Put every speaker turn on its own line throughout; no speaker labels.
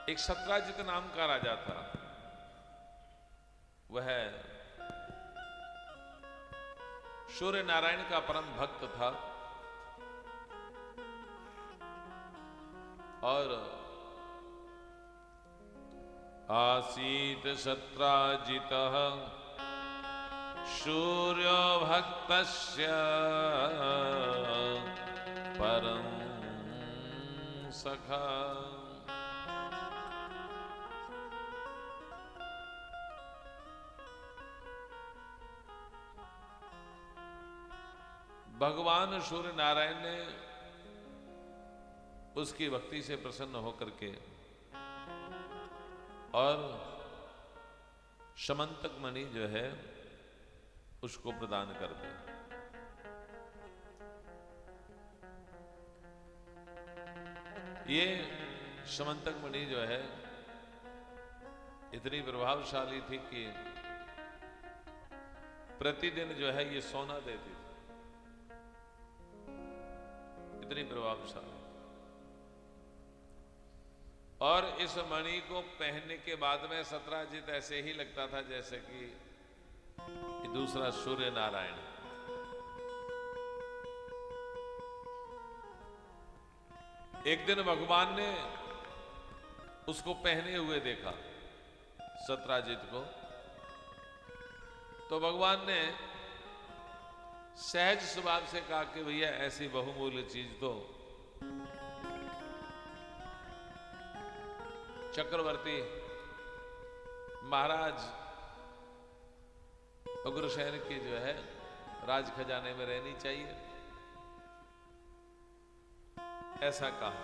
एक सत्राजित नाम का राजा था। वह सूर्य नारायण का परम भक्त था और आसीत सत्राजितः सूर्यो भक्तस्य परम सखा। भगवान सूर्य नारायण ने उसकी भक्ति से प्रसन्न होकर के और समंतक मणि जो है उसको प्रदान कर दे। ये समंतक मणि जो है इतनी प्रभावशाली थी कि प्रतिदिन जो है ये सोना देती थी, इतनी प्रभावशाली। और इस मणि को पहनने के बाद में सत्राजित ऐसे ही लगता था जैसे कि दूसरा सूर्य नारायण। एक दिन भगवान ने उसको पहने हुए देखा सत्राजित को, तो भगवान ने सहज स्वभाव से कहा कि भैया ऐसी बहुमूल्य चीज तो चक्रवर्ती महाराज उग्रसेन के जो है राज खजाने में रहनी चाहिए, ऐसा कहा।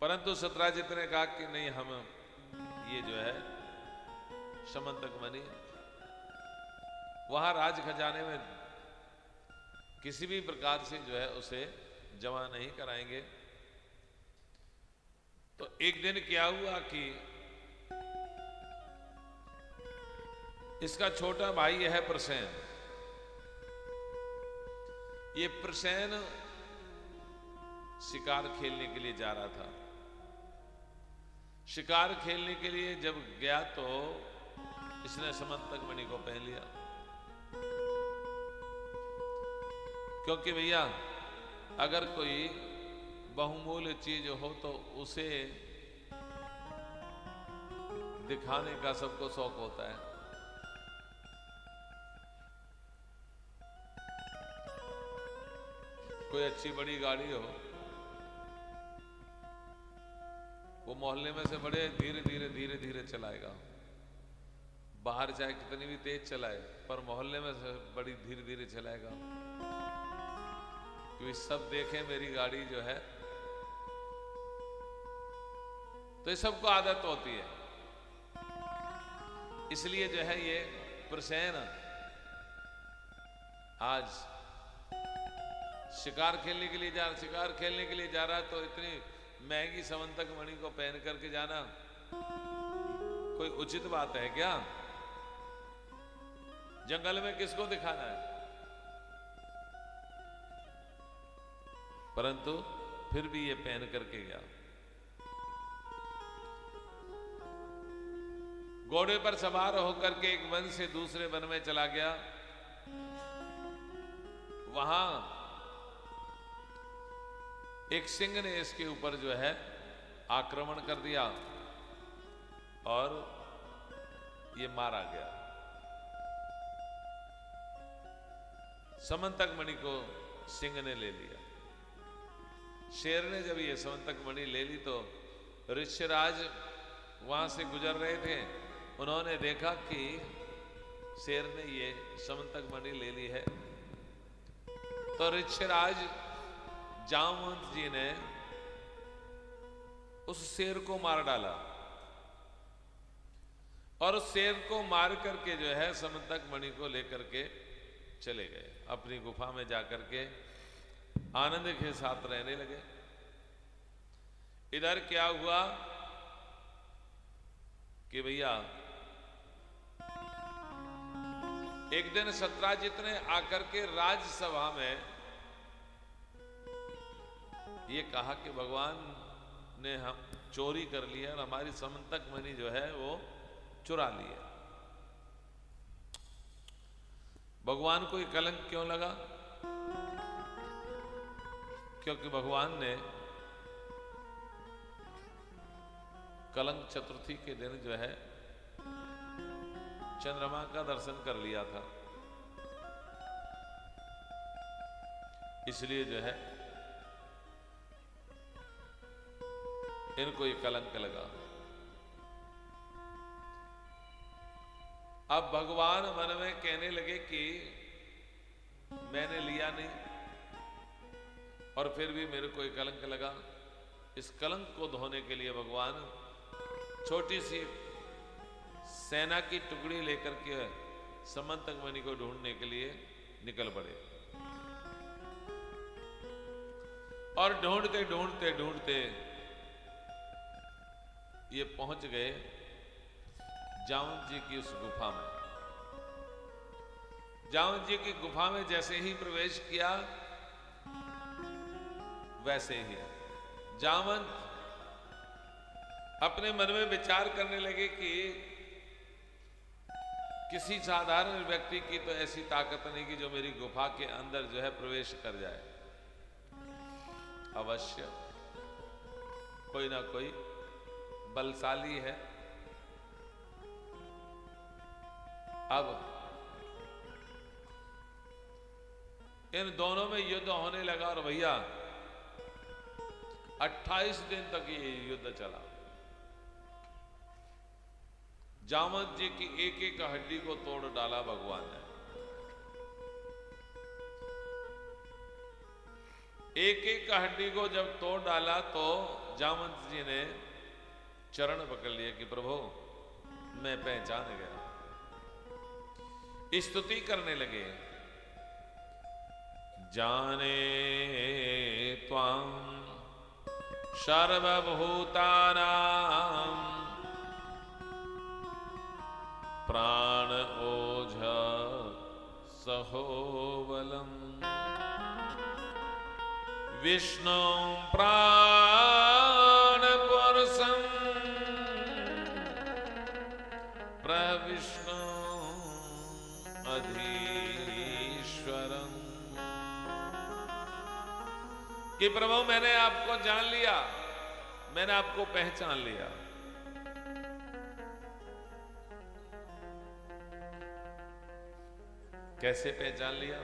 परंतु सत्राजित ने कहा कि नहीं, हम ये जो है समंतक मणि वहां राज खजाने में किसी भी प्रकार से जो है उसे जमा नहीं कराएंगे। तो एक दिन क्या हुआ कि इसका छोटा भाई है प्रसेन। ये प्रसेन शिकार खेलने के लिए जा रहा था। शिकार खेलने के लिए जब गया तो इसने समंतक मणि को पहन लिया, क्योंकि भैया अगर कोई बहुमूल्य चीज हो तो उसे दिखाने का सबको शौक होता है। कोई अच्छी बड़ी गाड़ी हो, वो मोहल्ले में से बड़े धीरे धीरे धीरे धीरे चलाएगा, बाहर चाहे कितनी भी तेज चलाए पर मोहल्ले में से बड़ी धीरे धीरे चलाएगा, क्योंकि सब देखें मेरी गाड़ी जो है। तो ये सबको आदत होती है, इसलिए जो है ये प्रसेन आज शिकार खेलने के लिए जा रहा, तो इतनी महंगी समंतक मणि को पहन करके जाना कोई उचित बात है क्या? जंगल में किसको दिखाना है? परंतु फिर भी ये पहन करके गया। घोड़े पर सवार होकर के एक वन से दूसरे वन में चला गया। वहां एक सिंह ने इसके ऊपर जो है आक्रमण कर दिया और ये मारा गया। समंतक मणि को सिंह ने ले लिया। शेर ने जब ये समंतक मणि ले ली तो ऋषराज वहां से गुजर रहे थे। उन्होंने देखा कि शेर ने ये समंतक मणि ले ली है, तो ऋषराज जामवंत जी ने उस शेर को मार डाला और उस शेर को मार करके जो है समंतक मणि को लेकर के चले गए। अपनी गुफा में जाकर के आनंद के साथ रहने लगे। इधर क्या हुआ कि भैया एक दिन सत्राजित ने आकर के राजसभा में ये कहा कि भगवान ने हम चोरी कर लिया और हमारी समंतक मणि जो है वो चुरा ली है। भगवान को ये कलंक क्यों लगा? क्योंकि भगवान ने कलंक चतुर्थी के दिन जो है चंद्रमा का दर्शन कर लिया था, इसलिए जो है इनको ये कलंक लगा। अब भगवान मन में कहने लगे कि मैंने लिया नहीं और फिर भी मेरे को ये कलंक लगा। इस कलंक को धोने के लिए भगवान छोटी सी सेना की टुकड़ी लेकर के समंतक मणि को ढूंढने के लिए निकल पड़े। और ढूंढते ढूंढते ढूंढते ये पहुंच गए जामवंत जी की उस गुफा में। जामवंत जी की गुफा में जैसे ही प्रवेश किया वैसे ही जामवंत अपने मन में विचार करने लगे कि किसी साधारण व्यक्ति की तो ऐसी ताकत नहीं कि जो मेरी गुफा के अंदर जो है प्रवेश कर जाए। अवश्य कोई ना कोई बलशाली है। अब इन दोनों में युद्ध होने लगा और भैया 28 दिन तक ये युद्ध चला। जामवंत जी की एक एक हड्डी को तोड़ डाला भगवान ने। एक एक हड्डी को जब तोड़ डाला तो जामवंत जी ने चरण पकड़ लिया कि प्रभु मैं पहचान गया। स्तुति करने लगे, जाने त्वां सर्वभूतानां प्राण ओझा सहोबलम् विष्णु प्राण पुरुषं प्रविष्णु अधीश्वरम्। कि प्रभु मैंने आपको जान लिया, मैंने आपको पहचान लिया। कैसे पहचान लिया?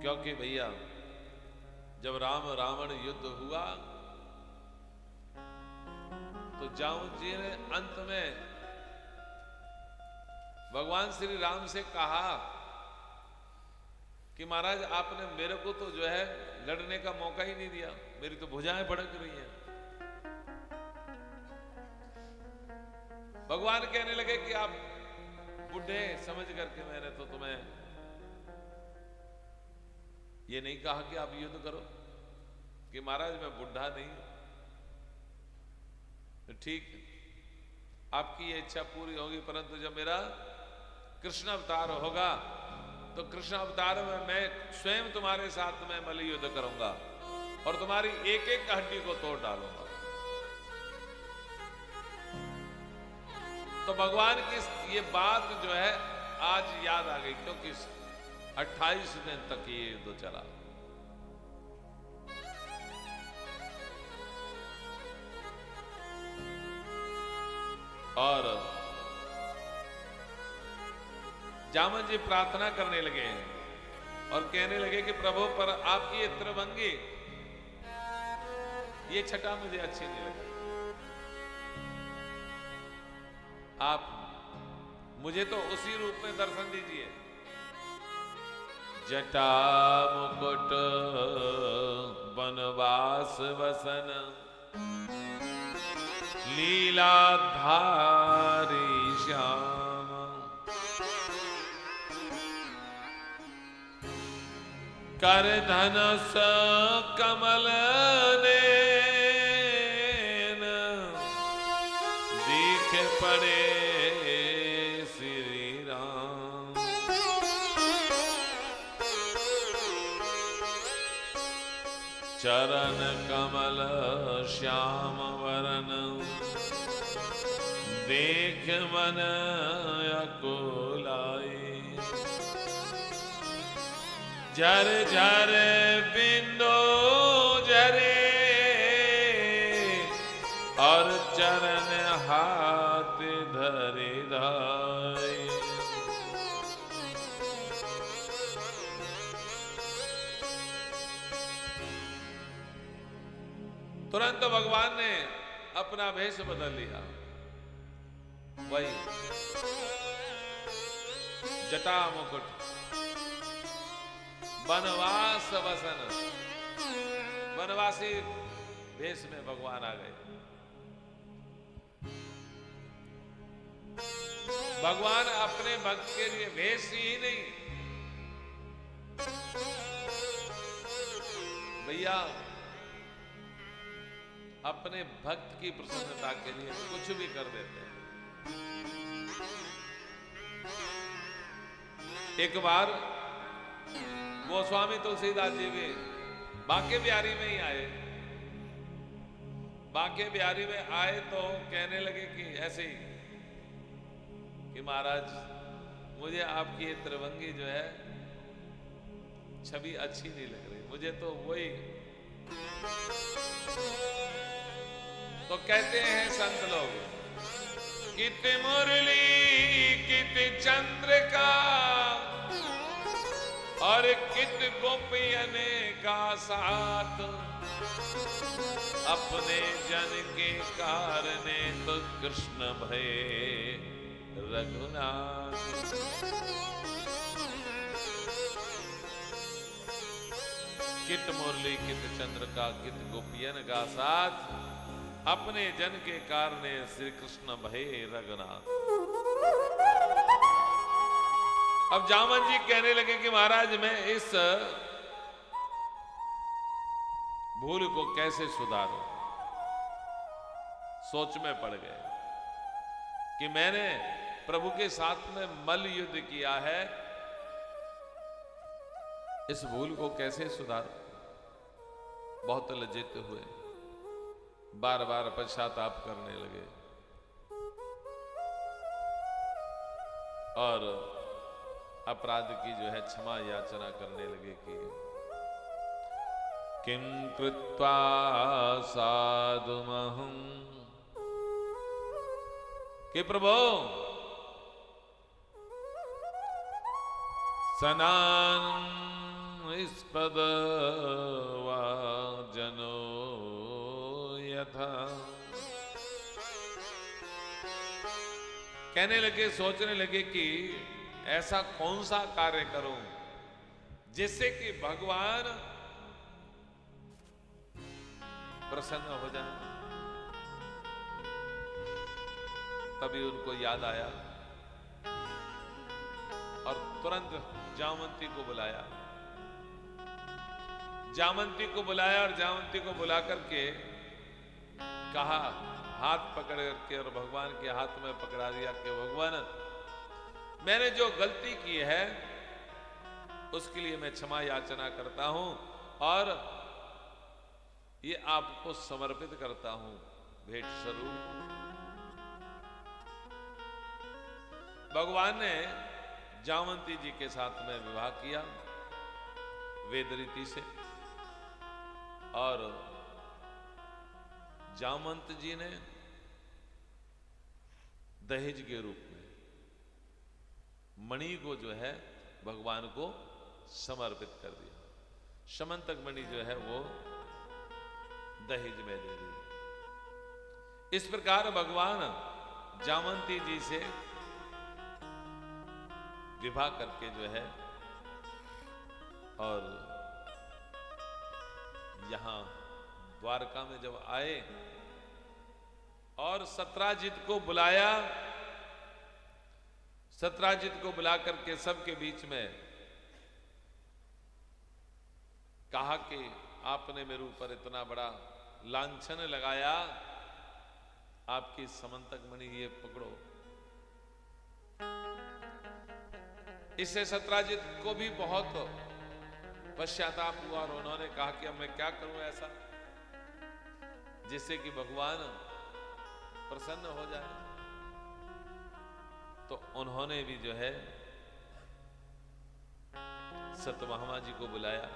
क्योंकि भैया जब राम रावण युद्ध हुआ तो जामवंत जी ने अंत में भगवान श्री राम से कहा कि महाराज आपने मेरे को तो जो है लड़ने का मौका ही नहीं दिया, मेरी तो भुजाएं भड़क रही हैं। भगवान कहने लगे कि आप बुढ़े समझ करके मैंने तो तुम्हें ये नहीं कहा कि आप युद्ध करो, कि महाराज मैं बुढ़ा नहीं। तो ठीक आपकी ये इच्छा पूरी होगी, परंतु जब मेरा कृष्ण अवतार होगा तो कृष्ण अवतार में मैं स्वयं तुम्हारे साथ में मल्ल युद्ध करूंगा और तुम्हारी एक एक हड्डी को तोड़ डालूंगा। तो भगवान की ये बात जो है आज याद आ गई, क्योंकि 28 दिन तक ये युद्ध चला। और जामवंत जी प्रार्थना करने लगे और कहने लगे कि प्रभु पर आपकी ये त्रिभंगी, ये छटा मुझे अच्छी नहीं लगी। आप मुझे तो उसी रूप में दर्शन दीजिए। जटा मुकुट बनवास वसन लीलाधारी श्याम कर धनुष कमल नैन दिख पड़े श्री राम। चरण कमल श्याम वरन देख मन अकुलाई। झर झर बिंदो झरे और चरण हाथ धरे धाय। तुरंत भगवान ने अपना भेष बदल लिया। वही जटा मुकुट वनवास वसन, वनवासी भेष में भगवान आ गए। भगवान अपने भक्त के लिए भेष ही नहीं, भैया अपने भक्त की प्रसन्नता के लिए कुछ भी कर देते हैं। एक बार गोस्वामी तुलसीदास जी भी बांके बिहारी में ही आए। बांके बिहारी में आए तो कहने लगे कि ऐसे ही कि महाराज मुझे आपकी ये त्रिभंगी जो है छवि अच्छी नहीं लग रही, मुझे तो वही। तो कहते हैं संत लोग, कित मुरली कित चंद्रिका और कित गोपियन का साथ, अपने जन के कारणे तो कृष्ण भय रघुनाथ। कित मुरली कित चंद्रिका कित गोपियन का साथ, अपने जन के कारणे श्री कृष्ण भय रघुनाथ। अब जामन जी कहने लगे कि महाराज मैं इस भूल को कैसे सुधारूं। सोच में पड़ गए कि मैंने प्रभु के साथ में मल्ल युद्ध किया है, इस भूल को कैसे सुधारूं। बहुत लज्जित हुए, बार बार पश्चाताप करने लगे और अपराध की जो है क्षमा याचना करने लगे कि किं कृत्वा साधुमहं, कि प्रभु सनास्पद वा जनो यथा। कहने लगे, सोचने लगे कि ऐसा कौन सा कार्य करूं जिससे कि भगवान प्रसन्न हो जाए। तभी उनको याद आया और तुरंत जामवंती को बुलाया। जामवंती को बुलाया और जामवंती को बुला करके कहा, हाथ पकड़ करके और भगवान के हाथ में पकड़ा दिया कि भगवान मैंने जो गलती की है उसके लिए मैं क्षमा याचना करता हूं और ये आपको समर्पित करता हूं भेंट स्वरूप। भगवान ने जामवंती जी के साथ में विवाह किया वेद रीति से और जामवंत जी ने दहेज के रूप में मणि को जो है भगवान को समर्पित कर दिया। समंतक मणि जो है वो दहेज में दे दी। इस प्रकार भगवान जामवंती जी से विवाह करके जो है और यहां द्वारका में जब आए और सत्राजित को बुलाया, सत्राजित को बुला करके सबके बीच में कहा कि आपने मेरे ऊपर इतना बड़ा लांछन लगाया, आपकी समंतक मणि ये पकड़ो। इससे सत्राजित को भी बहुत पश्चाताप हुआ और उन्होंने कहा कि अब मैं क्या करूं ऐसा जिससे कि भगवान प्रसन्न हो जाए। तो उन्होंने भी जो है सत्यभामा जी को बुलाया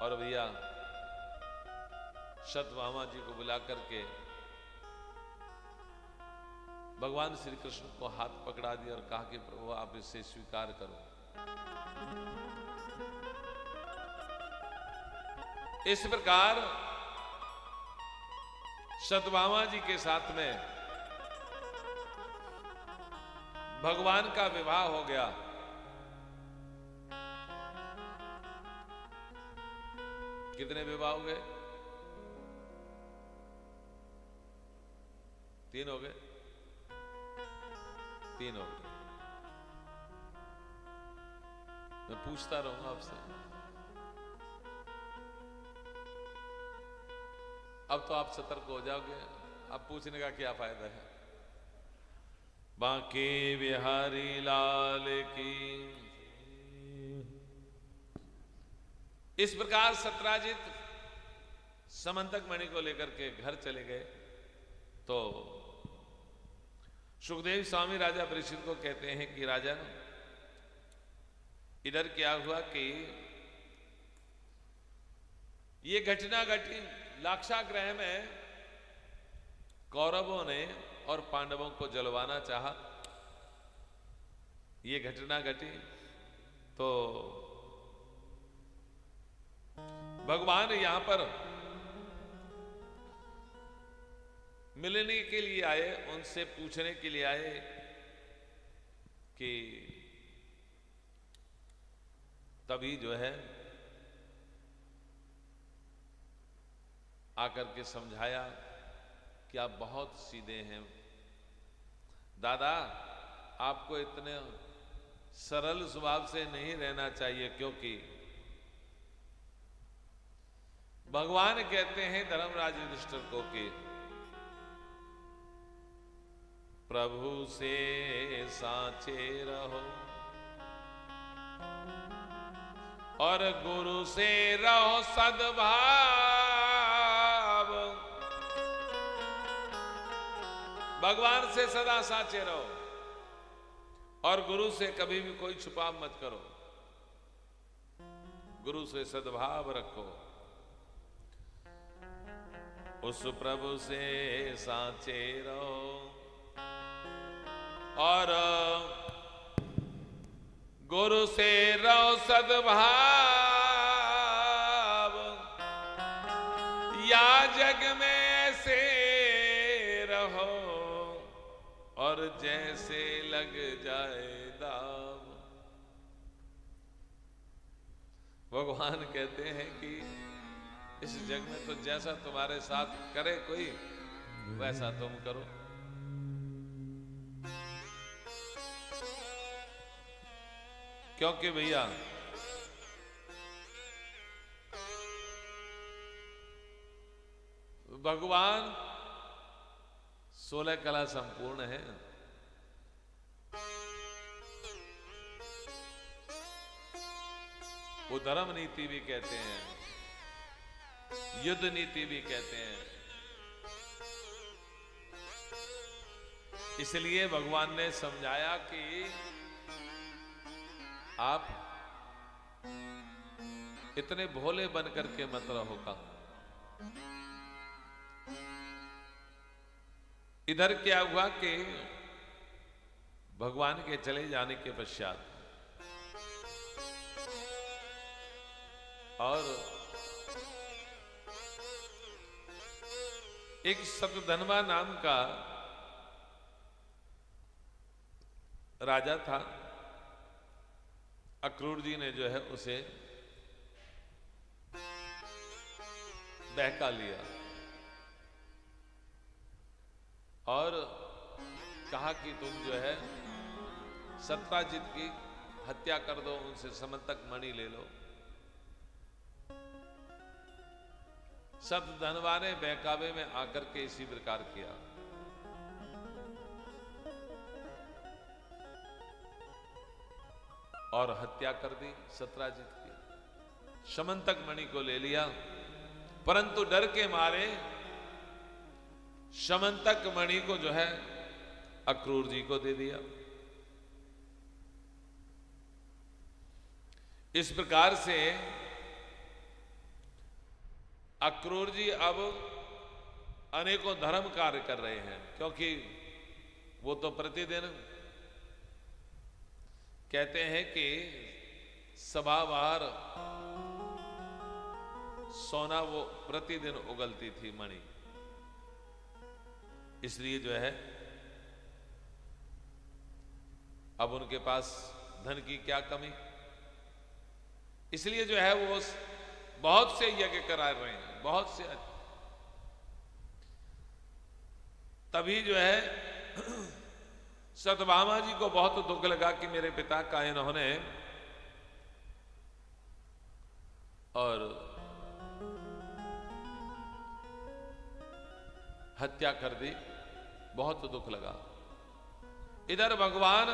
और भैया सत्यभामा जी को बुला करके भगवान श्री कृष्ण को हाथ पकड़ा दिया और कहा कि प्रभु आप इसे स्वीकार करो। इस प्रकार सत्यभामा जी के साथ में भगवान का विवाह हो गया। कितने विवाह हो गए? 3 हो गए। 3 हो गए। मैं पूछता रहूंगा आपसे। अब तो आप सतर्क हो जाओगे, अब पूछने का क्या फायदा है। बांके बिहारी लाल की। इस प्रकार सत्राजित समंतक मणि को लेकर के घर चले गए। तो सुखदेव स्वामी राजा परीक्षित को कहते हैं कि राजन, इधर क्या हुआ कि ये घटना घटी लाक्षागृह में। कौरवों ने और पांडवों को जलवाना चाहा। ये घटना घटी तो भगवान यहां पर मिलने के लिए आए, उनसे पूछने के लिए आए कि तभी जो है आकर के समझाया कि आप बहुत सीधे हैं दादा, आपको इतने सरल स्वभाव से नहीं रहना चाहिए, क्योंकि भगवान कहते हैं धर्मराज युधिष्ठिर को कि प्रभु से साचे रहो और गुरु से रहो सद्भाव। भगवान से सदा साचे रहो और गुरु से कभी भी कोई छुपाव मत करो। गुरु से सद्भाव रखो, उस प्रभु से साचे रहो और गुरु से रहो सद्भाव। या जग में से रहो और जैसे लग जाए दाव। भगवान कहते हैं कि इस जग में तो जैसा तुम्हारे साथ करे कोई, वैसा तुम करो। क्योंकि भैया भगवान 16 कला संपूर्ण है। वो धर्म नीति भी कहते हैं, युद्ध नीति भी कहते हैं। इसलिए भगवान ने समझाया कि आप इतने भोले बन करके मत रहोगा। इधर क्या हुआ कि भगवान के चले जाने के पश्चात और एक शतधन्वा नाम का राजा था। अक्रूर जी ने जो है उसे बहका लिया और कहा कि तुम जो है सत्राजित की हत्या कर दो, उनसे समंतक मणि ले लो। शतधन्वा ने बहकावे में आकर के इसी प्रकार किया। और हत्या कर दी सत्राजित की। समंतक मणि को ले लिया, परंतु डर के मारे समंतक मणि को जो है अक्रूर जी को दे दिया। इस प्रकार से अक्रूर जी अब अनेकों धर्म कार्य कर रहे हैं, क्योंकि वो तो प्रतिदिन कहते हैं कि सभावार सोना वो प्रतिदिन उगलती थी मणि, इसलिए जो है अब उनके पास धन की क्या कमी, इसलिए जो है वो बहुत से यज्ञ करा रहे हैं, बहुत से। तभी जो है सत्यभामा जी को बहुत दुख लगा कि मेरे पिता का इन्होंने और हत्या कर दी, बहुत दुख लगा। इधर भगवान